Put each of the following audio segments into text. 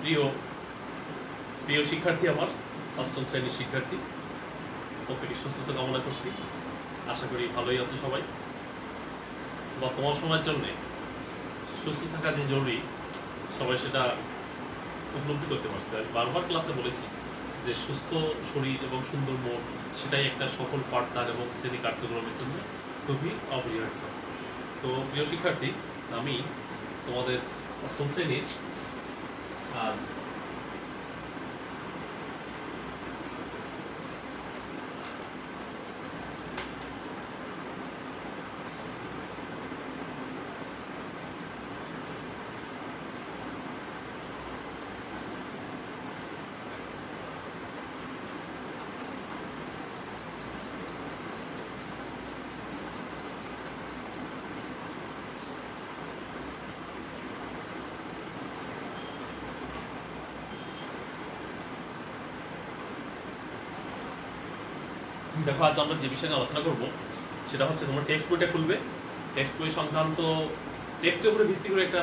প্রিয় প্রিয় শিক্ষার্থী, আমার অষ্টম শ্রেণীর শিক্ষার্থী, প্রত্যেকে সুস্থতা কামনা করছি। আশা করি ভালোই আছে সবাই। বর্তমান সময়ের জন্যে সুস্থ থাকা যে জরুরি, সবাই সেটা উপলব্ধি করতে পারছে। আমি বারবার ক্লাসে বলেছি যে সুস্থ শরীর এবং সুন্দর মন সেটাই একটা সফল পাঠদান এবং শ্রেণী কার্যক্রমের জন্য খুবই অপরিহার্য। তো প্রিয় শিক্ষার্থী, আমি তোমাদের অষ্টম শ্রেণীর আজ দেখো, আজ আমরা যে বিষয়ে আলোচনা করব সেটা হচ্ছে, তোমরা টেক্সট বইটা খুলবে। টেক্সট বই সংক্রান্ত টেক্সটের উপরে ভিত্তি করে একটা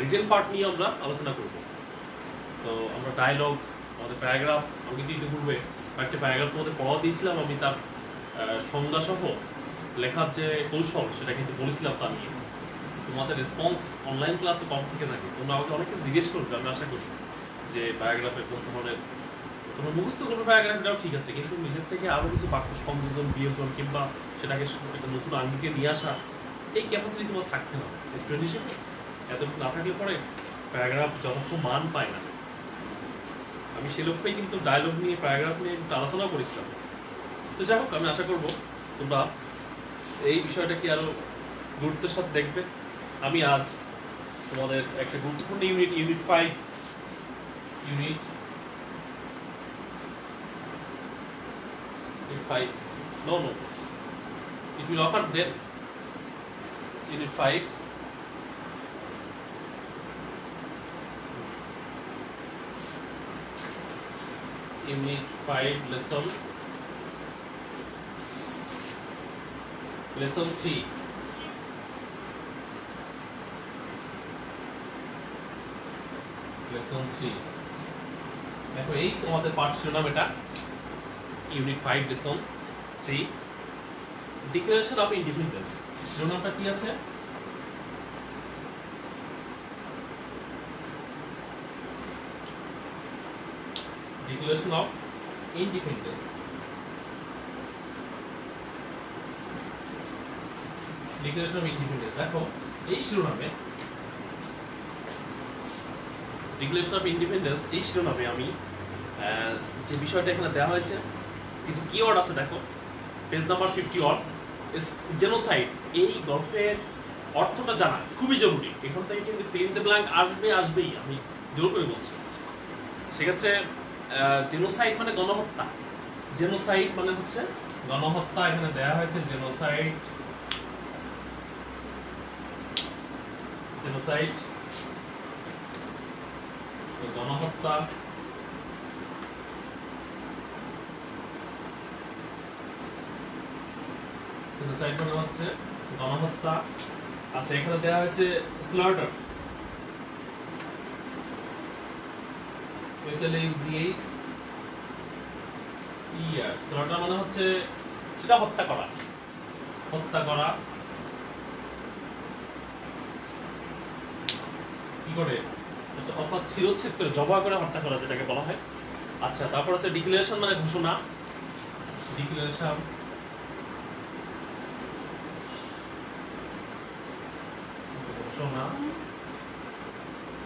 রিটেন পার্ট নিয়ে আমরা আলোচনা করব। তো আমরা ডায়লগ, আমাদের প্যারাগ্রাফ, আমি কিন্তু ইতিপূর্বে কয়েকটা প্যারাগ্রাফ তোমাদের পড়াও দিয়েছিলাম। আমি তার সংজ্ঞা সহ লেখার যে কৌশল সেটা কিন্তু বলেছিলাম। তা নিয়ে তোমাদের রেসপন্স অনলাইন ক্লাসে কম থেকে থাকে। তোমরা আমাকে অনেকে জিজ্ঞেস করবে, আমি আশা করি, যে প্যারাগ্রাফে কোন ধরনের, তোমার মুখস্থ কোনো প্যারাগ্রাফটাও ঠিক আছে, কিন্তু নিজের থেকে আরও কিছু বাক্য সংযোজন, বিয়োজন কিংবা সেটাকে একটা নতুন আঙ্গিকে নিয়ে আসা, এই ক্যাপাসিটি তোমার থাকতে হবে স্টুডেন্ট হিসেবে। এতটুকু না থাকলে পরে প্যারাগ্রাফ যথার্থ মান পায় না। আমি সে লক্ষ্যেই কিন্তু ডায়লগ নিয়ে, প্যারাগ্রাফ নিয়ে একটু আলোচনা করেছিলাম। তো যাই হোক, আমি আশা করবো তোমরা এই বিষয়টাকে আরো গুরুত্বের সাথে দেখবে। আমি আজ তোমাদের একটা গুরুত্বপূর্ণ unit 5 no, it will offer then unit 5 lesson 3 দেখো, এই তোমাদের পাঠ শিরোনাম, এটা unit 5 lesson 3 declaration of independence. শিরোনামটা কি আছে? Declaration of independence. Declaration of independence, দেখো এই শিরোনামে, ডিক্লারেশন অফ ইন্ডিপেন্ডেন্স এই শিরোনামে আমি যে বিষয়টা এখানে দেওয়া হয়েছে, কিছু কিওয়ার্ড আছে। দেখো, পেজ নাম্বার 51, জেনোসাইড। এই গল্পের অর্থটা জানা খুবই জরুরি। এখান থেকে কিন্তু ফিল ইন দ্য ব্ল্যাঙ্ক আসবেই, আমি জোর করে বলছি। সেক্ষেত্রে জেনোসাইড মানে গণহত্যা। জেনোসাইড মানে হচ্ছে গণহত্যা। এখানে দেওয়া হয়েছে জেনোসাইড, গণহত্যা। জেনোসাইড মানে হচ্ছে গণহত্যা। আচ্ছা, এখানে দেওয়া হয়েছে স্লটার, স্লটার মানে হচ্ছে সেটা হত্যা করা। কি করে? অর্থাৎ শিরোচ্ছেদ করে, জবাই করে হত্যা করা, যেটাকে বলা হয়। আচ্ছা, তারপর আছে ডিক্লারেশন মানে ঘোষণা। ডিক্লারেশন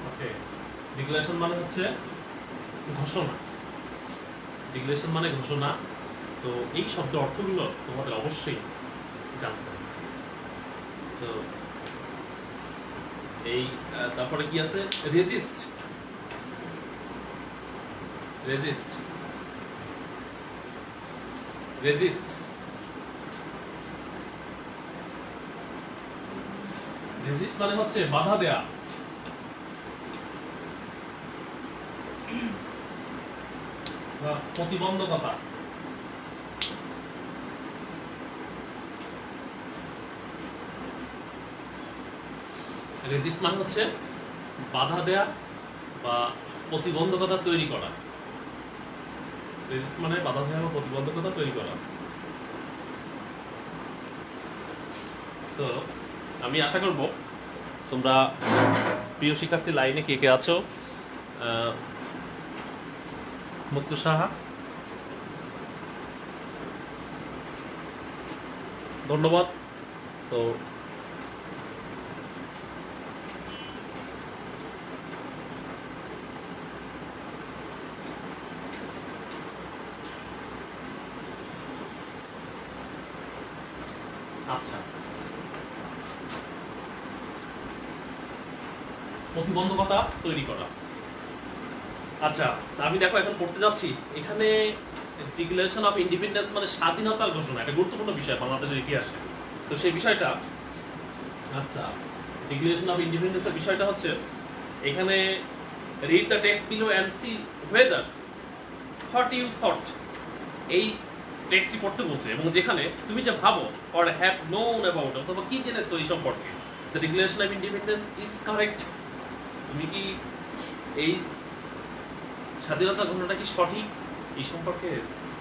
ওকে। ডিক্লারেশন মানে হচ্ছে ঘোষণা। ডিক্লারেশন মানে ঘোষণা। তো এই শব্দ অর্থগুলো তোমাদের অবশ্যই জানতে হবে। তো এই তারপরে কি আছে? রেজিস্ট। রেজিস্ট মানে হচ্ছে বাধা দেয়া। প্রতিবন্ধকতা। রেজিস্ট মানে হচ্ছে বাধা দেয়া বা প্রতিবন্ধকতা তৈরি করা। রেজিস্ট মানে বাধা দেওয়া বা প্রতিবন্ধকতা তৈরি করা। তো আমি আশা করব তোমরা প্রিয় শিক্ষার্থী লাইনে কে কে আছো। মুক্ত সাহা, ধন্যবাদ। তো আচ্ছা, প্রতিবন্ধকতা তৈরি করা। আচ্ছা, আমি দেখো এখন পড়তে যাচ্ছি এখানে ডিক্লারেশন অফ ইন্ডিপেন্ডেন্স মানে স্বাধীনতার ঘোষণা, একটা গুরুত্বপূর্ণ বিষয় বাংলাদেশের ইতিহাসে। তো সেই বিষয়টা, আচ্ছা, ডিক্লারেশন অফ ইন্ডিপেন্ডেন্সের বিষয়টা হচ্ছে এখানে read the text below and see whether what you thought, এই টেক্সটটি পড়তে বলছে এবং যেখানে তুমি যে ভাবো অর হ্যাভ নোন অ্যাবাউট, অথবা কি জেনেছো এই সম্পর্কে, the declaration of independence is correct, তুমি কি এই স্বাধীনতা ঘটনাটা কি সঠিক, এই সম্পর্কে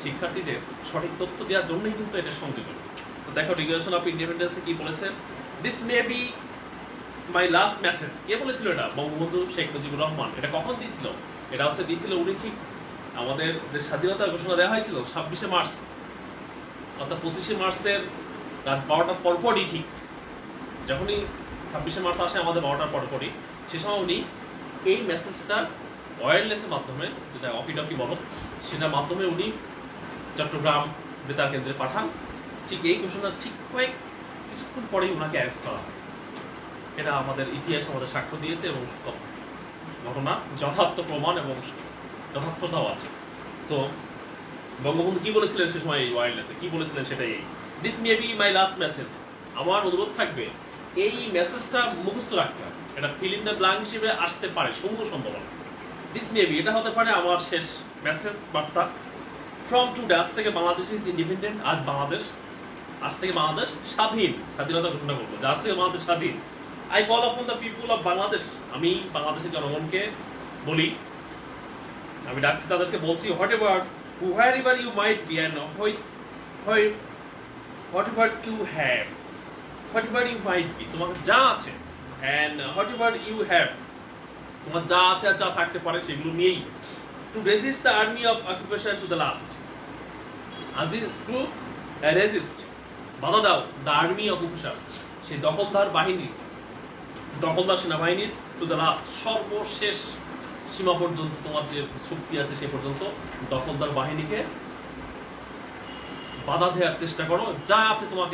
শিক্ষার্থীদের সঠিক তথ্য দেওয়ার জন্যই কিন্তু এটা সংযোজন। তো দেখো ডিক্লারেশন অফ ইন্ডিপেন্ডেন্সে কি বলেছে, this may be my last message. কে বলেছিল এটা? বঙ্গবন্ধু শেখ মুজিবুর রহমান। এটা কখন দিয়েছিল? এটা হচ্ছে দিয়েছিল উনি ঠিক আমাদের যে স্বাধীনতার ঘোষণা দেওয়া হয়েছিল 26শে মার্চ, অর্থাৎ 25শে মার্চের রাত 12টার পরপরই, ঠিক যখনই 26শে মার্চ আসে আমাদের 12টার পরপরই, সে সময় উনি এই মেসেজটা ওয়্যারলেসের মাধ্যমে, যেটা অফি বলো, সেটার মাধ্যমে উনি চট্টগ্রাম বেতার কেন্দ্রে পাঠান। ঠিক এই ঘোষণার ঠিক কিছুক্ষণ পরেই ওনাকে অ্যারেস্ট করা হয়। এটা আমাদের ইতিহাস আমাদের সাক্ষ্য দিয়েছে এবং ঘটনা যথার্থ প্রমাণ এবং যথার্থতাও আছে। তো বঙ্গবন্ধু কি বলেছিলেন সে সময় ওয়্যারলেসে, কি বলেছিলেন সেটাই, this may be my last message, আমার অনুরোধ থাকবে এই মেসেজটা মুখস্থ রাখতে হবে, এটা ফিল ইন দ্য ব্ল্যাঙ্ক হিসেবে আসতে পারে, সমূহ সম্ভাবনা। দিস মে বি, এটা হতে পারে আমার শেষ মেসেজ, বার্তা। ফ্রম টুডে, আজ থেকে বাংলাদেশ ইজ ইন্ডিপেন্ডেন্ট, আজ থেকে বাংলাদেশ স্বাধীন, স্বাধীনতা ঘোষণা করবো যে আজ থেকে বাংলাদেশ স্বাধীন। I call upon the people of Bangladesh, আমি বাংলাদেশের জনগণকে বলি, আমি ডাকছি, তাদেরকে বলছি, whatever you might be and whatever you have, whatever you might be, তোমার যা আছে, and whatever you have, তোমার যা আছে আর যা থাকতে পারে সেগুলো নিয়েই, to resist the army of occupation to the last, to resist, বাধা দাও, দ্য আর্মি অকুপেশন, সেই দখলদার সেনাবাহিনীর, টু দ্য লাস্ট, সর্বশেষ সীমা পর্যন্ত, তোমার যে শক্তি আছে সে পর্যন্ত দখলদার বাহিনীকে বাধা দেওয়ার চেষ্টা করো, যা আছে তোমার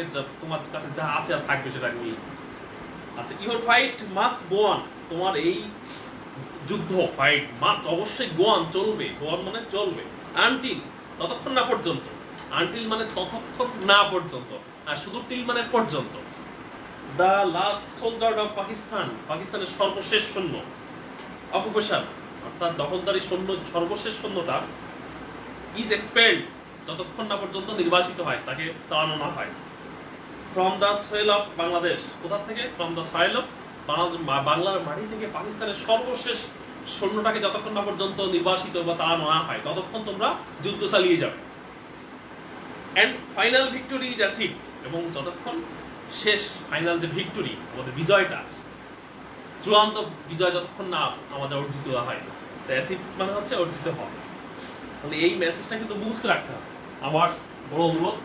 কাছে যা আছে আর থাকবে সেটা নিয়ে। আচ্ছা, your fight must go on, তোমার এই যুদ্ধ, ফাইট মাস্ট, অবশ্যই গো অন, চলবে, গো অন মানে চলবে, আনটিল, ততক্ষণ না পর্যন্ত, আনটিল মানে ততক্ষণ না পর্যন্ত, আর শুধু টিল মানে পর্যন্ত, the last soldier of Pakistan, পাকিস্তানের সর্বশেষ সৈন্য, অকুপেশন অর্থাৎ দখলদারি সৈন্য, সর্বশেষ সৈন্যটা, ইজ এক্সপেলড, যতক্ষণ না পর্যন্ত নির্বাসিত হয়, তাকে তাড়ানো না হয়, from the soil of Bangladesh, কোথা থেকে? ফ্রম দ্য সয়েল অফ বাংলার মাটি থেকে পাকিস্তানের সর্বশেষ সৈন্যটাকে যতক্ষণ না পর্যন্ত নির্বাসিত বা তাড়ানো না হয় ততক্ষণ তোমরা যুদ্ধ চালিয়ে যাবে। And final victory is achieved, এবং যতক্ষণ শেষ ফাইনাল যে ভিক্টোরি, আমাদের বিজয়টা, চূড়ান্ত বিজয় যতক্ষণ না আমাদের অর্জিত হয়, অ্যাচিভ মানে হচ্ছে অর্জিত হওয়া। তাহলে এই মেসেজটা কিন্তু মুখস্থ রাখতে হবে। আমার বড় অনুরোধ,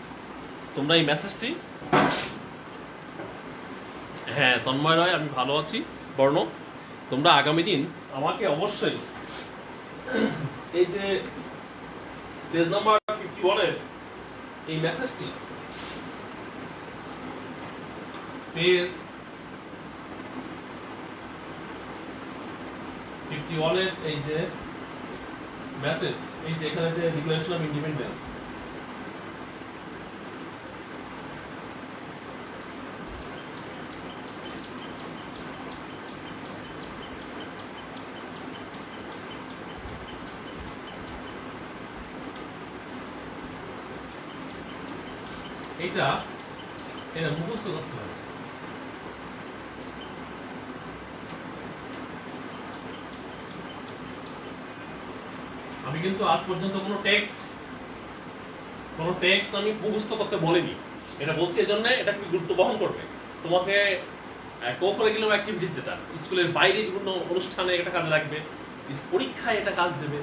তোমরা এই মেসেজটি, হ্যাঁ তন্ময় রায়, আমি ভালো আছি বর্ণ, তোমরা আগামী দিন আমাকে অবশ্যই এই যে পেজ নাম্বার 51 এর এই মেসেজটি, পেজ 51 এর এই যে মেসেজ, এই যে এখানে যে ডিক্লারেশন অফ ইন্ডিপেন্ডেন্স, এটা মুখস্থ করতে হবে। আমি কিন্তু আজ পর্যন্ত কোনো টেক্সট আমি মুখস্থ করতে বলিনি। এটা বলছি এজন্য এটা কি গুরুত্ব বহন করবে। তোমাকে কো-কারিকুলাম অ্যাক্টিভিটিস যেটা স্কুলের বাইরে বিভিন্ন অনুষ্ঠানে এটা কাজে লাগবে, পরীক্ষায় এটা কাজ দেবে,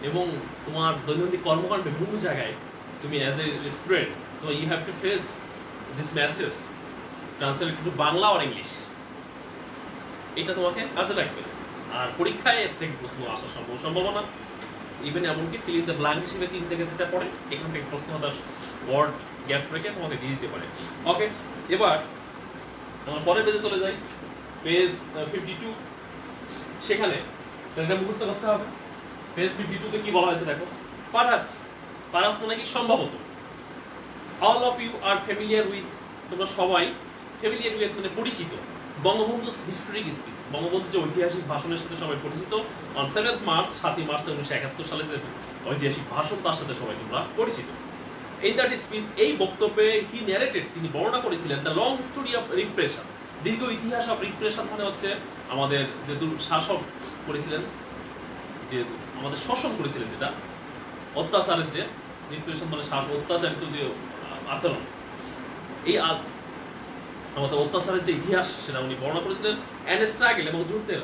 এবং তোমার দৈনন্দিন কর্মকাণ্ডে বিভিন্ন জায়গায় তুমি অ্যাজ এ স্টুডেন্ট তো you have to face this message translate to Bangla or English. এটা তোমাকে কাজে লাগবে। আর পরীক্ষায় এর থেকে প্রশ্ন আসার সম্ভাবনা ইভেন এমনকি ফিল ইন দ্য ব্ল্যাঙ্ক হিসেবে 3 থেকে যেটা পড়ে এখান থেকে প্রশ্ন হতাশ ওয়ার্ড গ্যাপ রেখে তোমাকে দিয়ে দিতে পারে। ওকে, এবার আমার পরের পেজে চলে যাই, পেজ 52। সেখানে এটা মুখস্থ করতে হবে। পেজ 52 তে কি বলা হয়েছে দেখো, পারহ্যাপস মানে কি সম্ভবত, all of you are familiar with, তোমরা সবাই ফ্যামিলিয়ার উইথ মানে পরিচিত, বঙ্গবন্ধু হিস্টোরিক স্পিচ, বঙ্গবন্ধু যে ঐতিহাসিক ভাষণের সাথে সবাই পরিচিত। অন 7 মার্চ 7 মার্চ 1971 সালে যে ঐতিহাসিক ভাষণ তার সাথে সবাই তোমরা পরিচিত। ইন দ্যাট স্পিচ, এই বক্তব্যে হি ন্যারেটেড, তিনি বর্ণনা করেছিলেন the long history of repression, দীর্ঘ ইতিহাস অফ রিপ্রেশন মানে হচ্ছে আমাদের যে শাসন করেছিলেন, যে আমাদের শোষণ করেছিলেন, যেটা অত্যাচারের, যে রিপ্রেশন মানে অত্যাচারিত যে আচরণ, এই আমাদের অত্যাচারের যে ইতিহাস সেটা উনি বর্ণনা করেছিলেন। অ্যান্ড স্ট্রাগল এবং যুদ্ধের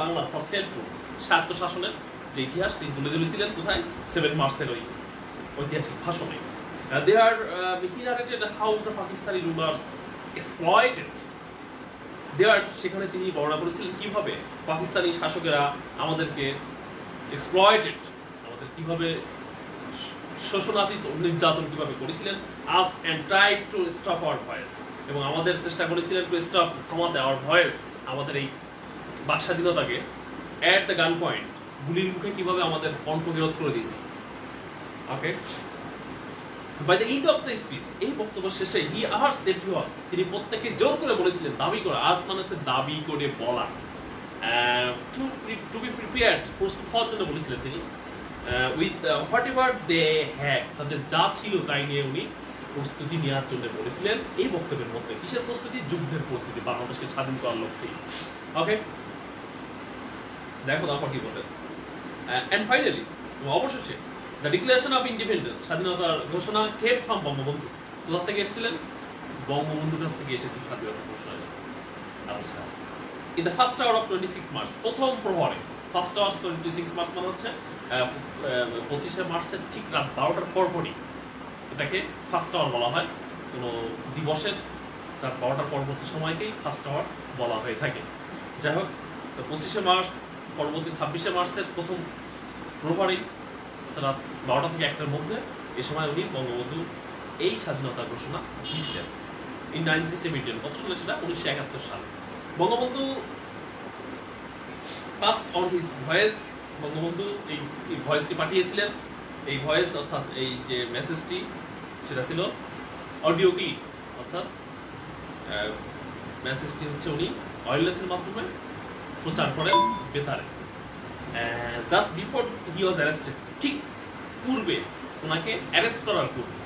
বাংলা ফর সেলফ রুল, স্বায়ত্ত শাসনের যে ইতিহাস তিনি তুলে ধরেছিলেন কোথায়, 7 মার্চের ওই ঐতিহাসিক ভাষণে। They are he narrated how the Pakistani rulers exploited. সেখানে তিনি বর্ণনা করেছিলেন কিভাবে পাকিস্তানি শাসকেরা আমাদেরকে exploited, আমাদের কিভাবে শোষণাতীত নির্যাতন কিভাবে করেছিলেন। us and tried to stop our voice, এবং আমাদের চেষ্টা করেছিলেন টু স্টপ, থামাতে our voice, আমাদের এই বাক স্বাধীনতাকে। at the gun point, গুলির মুখে কিভাবে আমাদের কণ্ঠবিরোধ করে দিয়েছে। Okay, by the end of the speech, এই বক্তব্য শেষে হি আস্কড এভরিওয়ান, তিনি প্রত্যেককে জোর করে বলেছিলেন, দাবি করে, আজ মানে হচ্ছে দাবি করে বলা, টু বি প্রিপেয়ার্ড, প্রস্তুত হওয়ার জন্য বলেছিলেন তিনি, with whatever they had, তাদের যা ছিল তাই নিয়ে উনি প্রস্তুতি নেওয়ার জন্য বলেছিলেন। এই বক্তব্যের মধ্যে কিসের প্রস্তুতি, যুদ্ধের প্রস্তুতি, বাংলাদেশকে স্বাধীন করার লক্ষ্যে। ওকে, দেখো তারপর কি বলেন। অ্যান্ড ফাইনালি, অবশেষে দ্য ডিক্লারেশন অফ ইন্ডিপেন্ডেন্স, স্বাধীনতার ঘোষণা, কেম ফ্রম বঙ্গবন্ধু, কোথা থেকে এসেছিলেন, বঙ্গবন্ধুর কাছ থেকে এসেছে স্বাধীনতার ঘোষণা। আচ্ছা, in the first hour of 26 March, প্রথম প্রহরে, ফার্স্ট আওয়ার 26 মার্চ মানে হচ্ছে 25শে মার্চের ঠিক রাত 12টার পরপরই এটাকে ফার্স্ট আওয়ার বলা হয়। কোনো দিবসের রাত 12টার পরবর্তী সময়কেই ফার্স্ট আওয়ার বলা হয়ে থাকে। যাই হোক, 25শে মার্চ পরবর্তী 26শে মার্চের প্রথম প্রহরেই রাত 12টা থেকে 1টার মধ্যে, এ সময় উনি বঙ্গবন্ধু এই স্বাধীনতা ঘোষণা দিয়েছিলেন। ইন 1970, কত সালে সেটা, 1971 সালে। Bangabandhu past on his voice, Bangabandhu এই ভয়েসটি পাঠিয়েছিলেন। এই ভয়েস অর্থাৎ এই যে মেসেজটি সেটা ছিল অডিও ক্লিপ, অর্থাৎ মেসেজটি হচ্ছে উনি ওয়্যারলেসের মাধ্যমে প্রচার করেন বেতারে। Just before he was arrested, ঠিক পূর্বে, ওনাকে অ্যারেস্ট করার পূর্বে,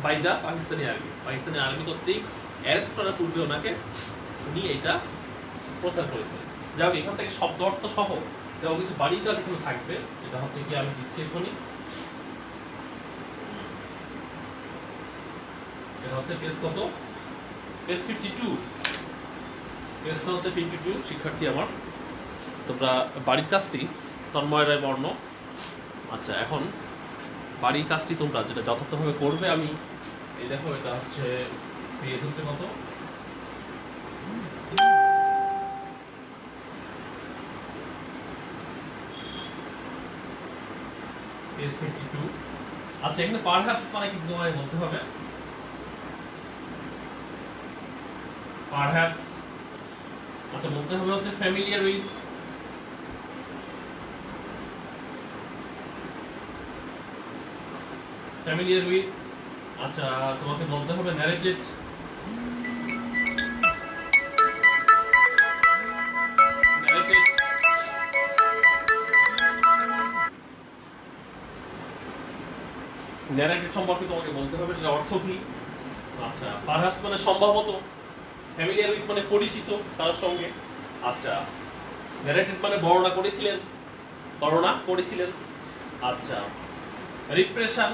বাই দ্য পাকিস্তানি আর্মি কর্তৃক অ্যারেস্ট করার পূর্বে ওনাকে উনি এটা প্রচার করেছিলেন। যাই হোক, এখান থেকে শব্দ অর্থ সহ এবং কিছু বাড়ির কাজ এখানে থাকবে, এটা হচ্ছে কি আমি দিচ্ছি এখনই, এটা হচ্ছে পেজ কত, পেজ 52, পেজটা হচ্ছে 52। শিক্ষার্থী আমার, তোমরা বাড়ির কাজটি তন্ময় রায় বর্ণ। আচ্ছা, এখন বাড়ির কাজটি তোমরা যেটা যথার্থভাবে করবে, আমি এই দেখো এটা হচ্ছে পেজ হচ্ছে কত, পেজ 52। আচ্ছা, এখানে পারহ্যাপস মানে কি তোমায় বলতে হবে, পারহ্যাপস, আচ্ছা বলতে হবে হচ্ছে ফ্যামিলিয়ার উইথ, আচ্ছা তোমাকে বলতে হবে ন্যারেটেড, ন্যারেটেড সম্পর্কে তোমাকে বলতে হবে সেটা অর্থ কি। আচ্ছা, পারহ্যাপস মানে সম্ভবত, ফ্যামিলিয়ার উইথ মানে পরিচিত তার সঙ্গে, আচ্ছা ন্যারেটেড মানে বর্ণনা করেছিলেন, করোনা করেছিলেন। আচ্ছা, রিপ্রেশন,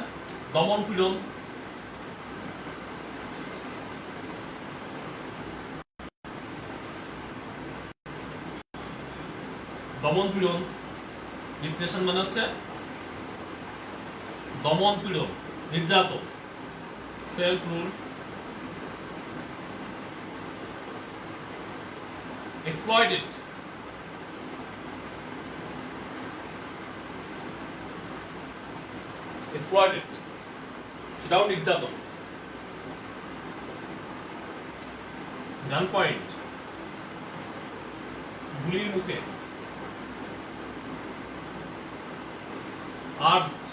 দমন পীড়ন, দমন পীড়ন, রিপ্রেশন মানে হচ্ছে দমন পীড়ন, নির্যাতন, সেলফ রুল, এক্সপ্লয়েটেড, এক্সপ্লয়েটেড সেটাও নির্যাতন, গান পয়েন্ট, গুলির মুখে, আর্স্ট,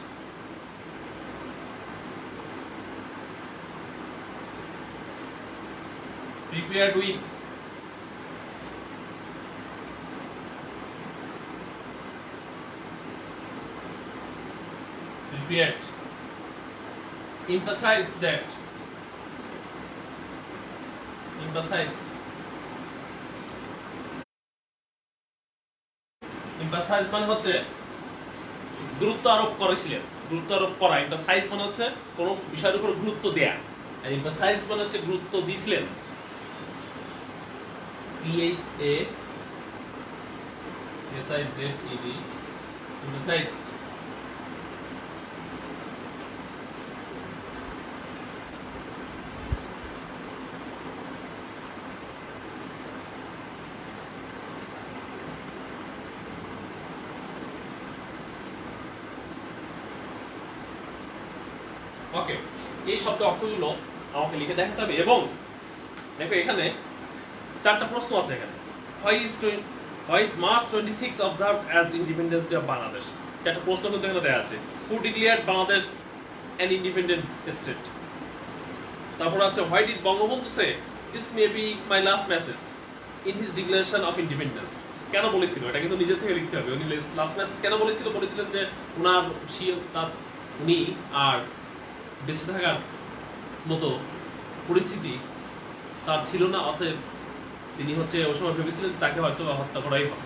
prepared with, prepared, emphasized that, emphasized, emphasize মানে হচ্ছে গুরুত্ব আরোপ করেছিলেন, গুরুত্ব আরোপ করা। এমফাসাইজ মানে হচ্ছে কোনো বিষয়ের উপর গুরুত্ব দেয়া, আর এমফাসাইজ মানে হচ্ছে গুরুত্ব দিছিলেন। PHASIZED, emphasized, ওকে। এই শব্দ অর্থগুলো আমাকে লিখে দেখাতে হবে। এবং দেখো এখানে চারটা প্রশ্ন আছে। এখানে why is March 26 observed as Independence Day of Bangladesh? চারটা প্রশ্ন কিন্তু এখানে দেওয়া আছে। Who declared Bangladesh an independent state? তারপর আছে why did Bangabandhu say this may be my last message in his declaration of independence? কেন বলেছিল? এটা কিন্তু নিজে থেকে লিখতে হবে। উনি লাস্ট মেসেজ কেন বলেছিল? বলেছিলেন যে উনি আর বেঁচে থাকার মতো পরিস্থিতি তার ছিল না, অতএব তিনি হচ্ছে ওই সময় ভেবেছিলেন তাকে হয়তো হত্যা করাই হবে।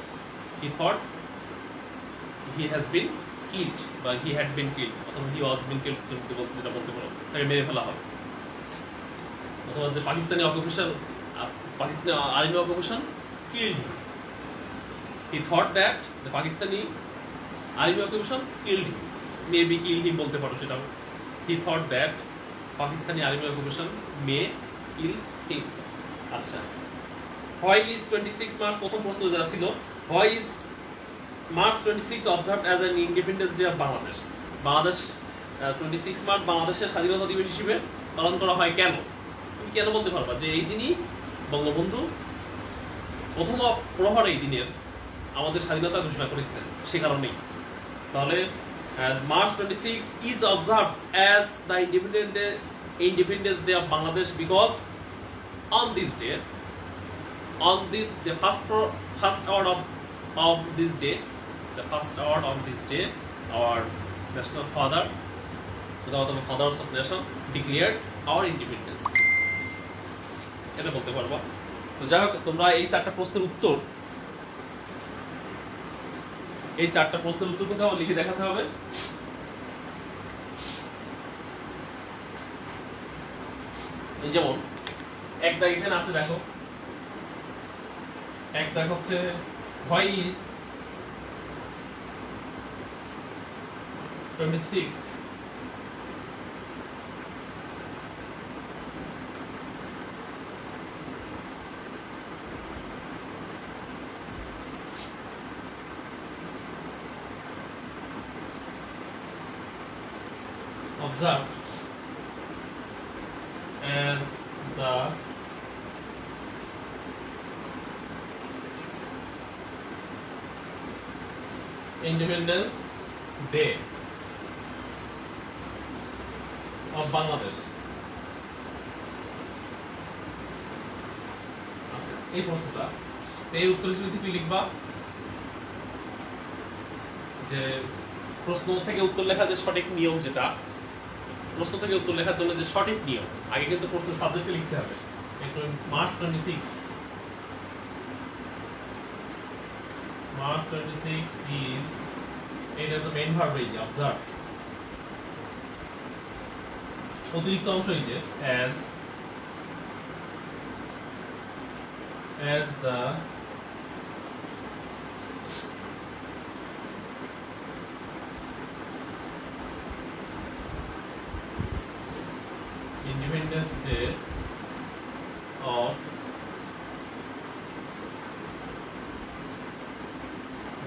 He thought he has been killed, বা হি হ্যাড বিন কিল্ড, অথবা হি ওয়াজ বিন কিল্ড, যেটা বলতে পারো, তাকে মেরে ফেলা হবে। অথবা যে Pakistani occupation, Pakistani army occupation killed him. He thought that the Pakistani army occupation killed him, maybe kill him বলতে পারো সেটাও। He thought that Pakistani army occupation may kill him. আচ্ছা, why is 26 March, প্রথম প্রশ্ন যারা ছিল, why is March 26 observed as an Independence Day of Bangladesh? Bangladesh 26 March বাংলাদেশের স্বাধীনতা দিবস হিসেবে পালন করা হয় কেন? তুমি কেন বলতে পারবা যে এই দিনই বঙ্গবন্ধু প্রথম প্রহর এই দিনের আমাদের স্বাধীনতা ঘোষণা করেছিলেন, সে কারণেই। তাহলে March 26 is observed as the Independence Day of Bangladesh because on this day, the first hour of this day, our national father, the fathers of nation, declared our independence. এটা বলতে পারবা। তো যাই হোক, তোমরা এই চারটা প্রশ্নের উত্তর কিন্তু লিখে দেখাতে হবে। এই যেমন এক দাগ এখানে আছে, দেখো এক দাগ হচ্ছে why is 26 observed as the Independence Day of Bangladesh? আচ্ছা, এই প্রশ্নটা, এই উত্তর হিসেবে তুমি লিখবা যে প্রশ্ন থেকে উত্তর লেখা যে সঠিক নিয়ম, যেটা প্রশ্ন থেকে উত্তর লেখার জন্য যে সঠিক নিয়ম, আগে কিন্তু প্রশ্নের সাবজেক্টে লিখতে হবে। March 26 is এটা হচ্ছে মেইন ভার্ব, এই যে অবজার্ভ। অতিরিক্ত অংশ এই যে as the Independence Day of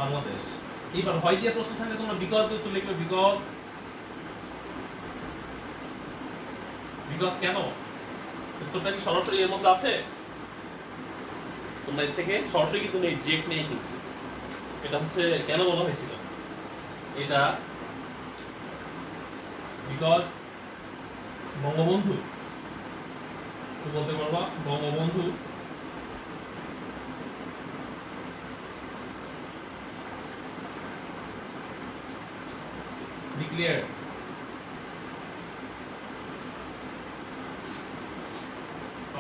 Bangladesh. এইবার হয় দিয়ে প্রশ্ন থাকলে তোমরা বিকজ দিয়ে উত্তর লিখবে। বিকজ কেন? উত্তরটা কি সরাসরি এর মধ্যে আছে? তোমরা এর থেকে সরাসরি কিন্তু নেই, ডিরেক্ট নেই কিন্তু। এটা হচ্ছে কেন বলা হয়েছিল, এটা বিকজ বঙ্গবন্ধু, তো বলতে পারবা Bangabandhu declared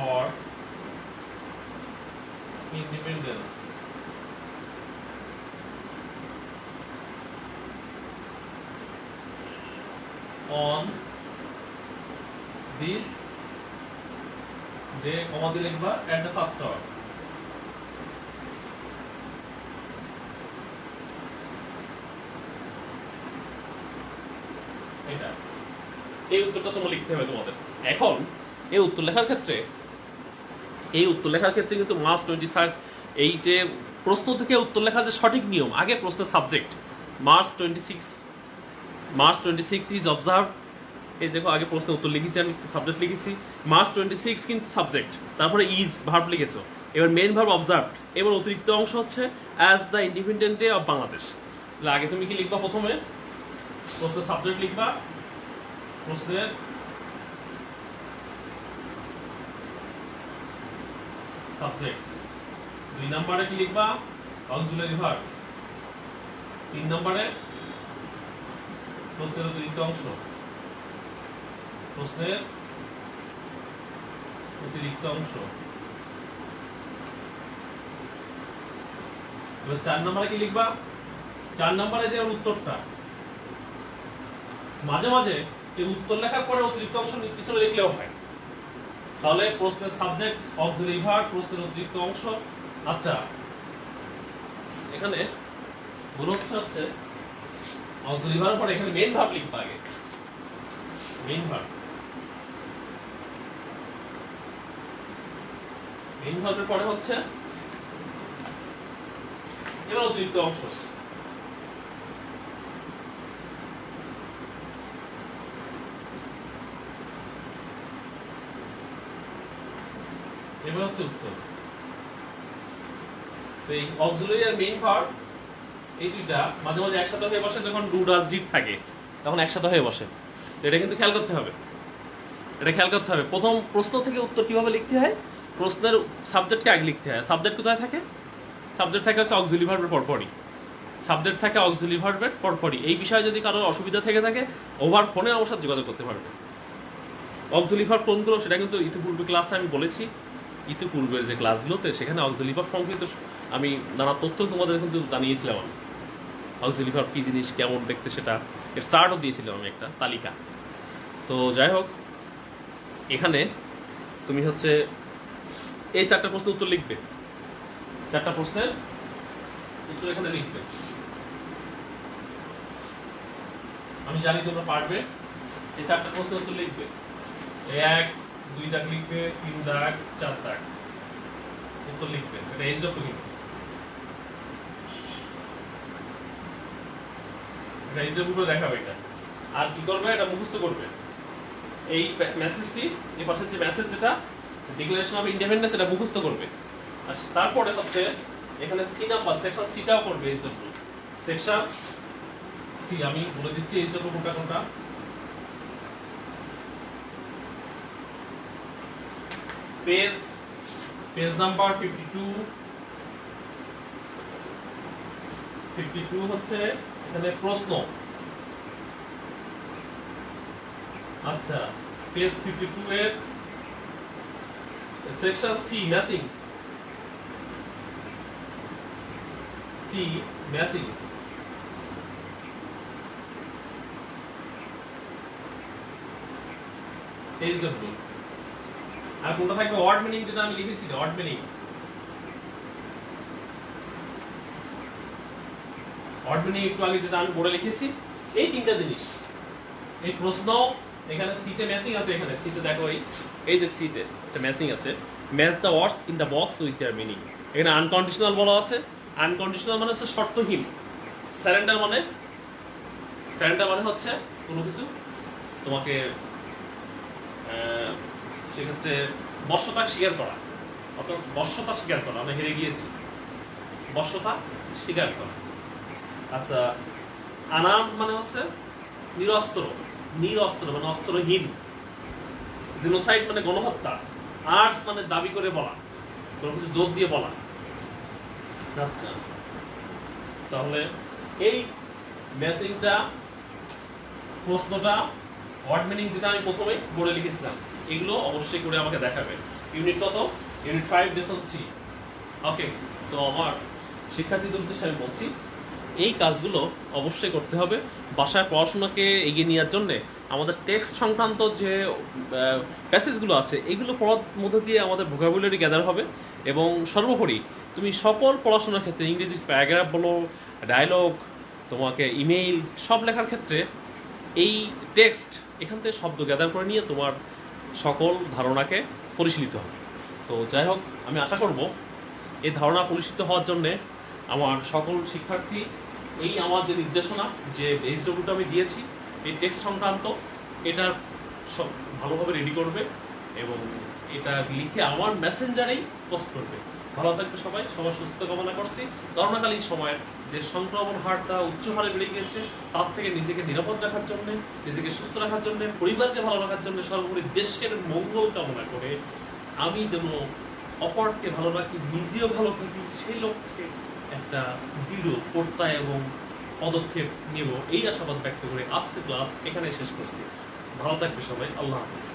or independence on this day, comma দিয়ে লিখবা at the first hour। এটা এই উত্তরটা তোমরা লিখতে হবে তোমাদের। এখন এই উত্তর লেখার ক্ষেত্রে কিন্তু মার্চ 26, এই যে প্রশ্ন থেকে উত্তর লেখার যে সঠিক নিয়ম, আগে প্রশ্নের সাবজেক্ট মার্চ 26 ইজ অবজার্ভ। এই দেখো আগে প্রশ্ন উত্তর লিখেছি, আমি সাবজেক্ট লিখেছি মার্চ 26 কিন্তু সাবজেক্ট, তারপরে ইজ ভার্ব লিখেছো, এবার মেইন ভার্ব অবজার্ভ, এবার অতিরিক্ত অংশ হচ্ছে as the independent day of Bangladesh. তাহলে আগে তুমি কি লিখবা? প্রথমে প্রশ্নের সাবজেক্ট লিখবা, প্রশ্নের সাবজেক্ট। 2 নম্বরে কি লিখবা? Auxiliary verb. 3 নম্বরে প্রশ্নের অতিরিক্ত অংশ, প্রশ্নের অতিরিক্ত অংশ। এবার 4 নম্বরে কি লিখবা? 4 নম্বরে যে উত্তরটা, মাঝে মাঝে এই উত্তর লেখার পরে অতিরিক্ত অংশ পিছনে লিখলেও হয়। তাহলে প্রশ্নের সাবজেক্ট, অক্সিলারি ভার্ব, প্রশ্নের অতিরিক্ত অংশ। আচ্ছা, এখানে ভুল হচ্ছে অক্সিলারি ভার্বের পরে এখানে মেইন ভার্ব লিখবা আগে, মেইন ভার্ব। মেইন ভার্বের পরে হচ্ছে এবার অতিরিক্ত অংশ। এবার হচ্ছে উত্তর। এই অক্সিলারি আর মেইন ভার্ব এই দুইটা মাঝে মাঝে একসাথে হয়ে বসে, যখন ডু ডাজ ডিড থাকে তখন একসাথে হয়ে বসে। এটা কিন্তু খেয়াল করতে হবে, প্রথম প্রশ্ন থেকে উত্তর কিভাবে লিখতে হয়, প্রশ্নের সাবজেক্টকে আগে লিখতে হয়। সাবজেক্ট কোথায় থাকে? সাবজেক্ট থাকে হচ্ছে অক্সিলারি ভার্বের পরপরই, সাবজেক্ট থাকে অক্সিলারি ভার্বের পরপরই। এই বিষয়ে যদি কারোর অসুবিধা থেকে থাকে ওভার ফোনে আমার সাথে যোগাযোগ করতে পারবে। অক্সিলারি ভার্ব কোনগুলো সেটা কিন্তু ইতিপূর্বে ক্লাসে আমি বলেছি, ইতিপূর্বের যে ক্লাসগুলোতে সেখানে অক্সিলারি ভার্ব সম্পর্কিত আমি নানা তথ্য তোমাদের কিন্তু জানিয়েছিলাম। আমি অক্সিলারি ভার্ব কী জিনিস, কেমন দেখতে, সেটা এর চার্টও দিয়েছিলাম আমি, একটা তালিকা। তো যাই হোক, এখানে তুমি হচ্ছে এই 4টা প্রশ্নের উত্তর লিখবে, 4টা প্রশ্নের উত্তর এখানে লিখবে। আমি জানি তোমরা পারবে। এই 4টা প্রশ্নের উত্তর লিখবে, 1 2 দাগ লিখবে, 3 দাগ, 4 দাগ উত্তর লিখবে। এটা এজ ডকুমেন্ট, এটা এজ ডকুমেন্ট দেখাবে এটা। আর কি করবে? এটা মুখস্থ করবে। এই মেসেজটি, এই পাশের যে মেসেজ, যেটা ডিক্লারেশন অফ ইন্ডিপেন্ডেন্স, এটা মুখস্থ করবে। আর তারপরে হচ্ছে এখানে সি নাম্বার, সেকশন সিটাও করবে। এই জন্য সেকশন সি আমি বলে দিচ্ছি এই জন্য কোনটা পেজ নাম্বার 52 হচ্ছে এখানে প্রশ্ন। আচ্ছা, পেজ 52 এর সেকশন সি ম্যাচিং, HW আর কোনটা থাকবে ওয়ার্ড মিনিং, যেটা আমি লিখেছি ওয়ার্ড মিনিং। ওয়ার্ড মিনিং একটু আগে যেটা আমি বোর্ডে লিখেছি, এই তিনটা জিনিস। এই প্রশ্ন এখানে সিতে ম্যাচিং আছে, এখানে সিতে দেখো এই যে সিতে একটা ম্যাচিং আছে, match the words in the box with their meaning. এখানে আনকন্ডিশনাল বলা আছে, আনকন্ডিশনাল মানে হচ্ছে শর্তহীন। সারেন্ডার মানে হচ্ছে কোনো কিছু তোমাকে সেক্ষেত্রে বশ্যতা স্বীকার করা, অর্থাৎ বশ্যতা স্বীকার করা, আমি হেরে গিয়েছি, বশ্যতা স্বীকার করা। আচ্ছা, আনাম মানে হচ্ছে নিরস্ত্র মানে অস্ত্রহীন। জিনোসাইড মানে গণহত্যা। আর্টস মানে দাবি করে বলা, কোনো কিছু জোর দিয়ে বলা। আচ্ছা, তাহলে এই ম্যাচিংটা, প্রশ্নটা, ওয়ার্ড মিনিং যেটা আমি প্রথমে বোর্ডে লিখেছিলাম, এগুলো অবশ্যই করে আমাকে দেখাবে। ইউনিট কত? Unit 5 lesson 3। ওকে, তো আমার শিক্ষার্থীদের উদ্দেশ্যে আমি বলছি, এই কাজগুলো অবশ্যই করতে হবে। বাসায় পড়াশোনাকে এগিয়ে নেওয়ার জন্য আমাদের টেক্সট সংক্রান্ত যে প্যাসেজগুলো আছে, এগুলো পড়ার মধ্যে দিয়ে আমাদের ভোকাবুলারি গ্যাদার হবে। এবং সর্বোপরি তুমি সকল পড়াশোনার ক্ষেত্রে, ইংরেজির প্যারাগ্রাফ বলো, ডায়লগ, তোমাকে ইমেইল সব লেখার ক্ষেত্রে এই টেক্সট এখান থেকে শব্দ গ্যাদার করে নিয়ে তোমার সকল ধারণাকে পরিশীলিত হবে। তো যাই হোক, আমি আশা করব এই ধারণা পরিশীলিত হওয়ার জন্যে আমার সকল শিক্ষার্থী এই আমার যে নির্দেশনা, যে HWটা আমি দিয়েছি এই টেক্সট সংক্রান্ত, এটা সব ভালোভাবে রেডি করবে এবং এটা লিখে আমার মেসেঞ্জারেই পোস্ট করবে। ভালো থাকবে সবাই, সবার সুস্থ কামনা করছি। করোনাকালীন সময়ের যে সংক্রমণ হারটা উচ্চ হারে বেড়ে গিয়েছে, তার থেকে নিজেকে নিরাপদ রাখার জন্য, নিজেকে সুস্থ রাখার জন্য, পরিবারকে ভালো রাখার জন্য, সর্বোপরি দেশের মঙ্গল কামনা করে আমি যেন অপরকে ভালো রাখি, নিজেও ভালো থাকি, সেই লক্ষ্যে একটা দৃঢ় প্রত্যয় এবং পদক্ষেপ নেব, এই আশাবাদ ব্যক্ত করে আজকে ক্লাস এখানে শেষ করছি। ভালো থাকবে সবাই, আল্লাহ হাফিজ।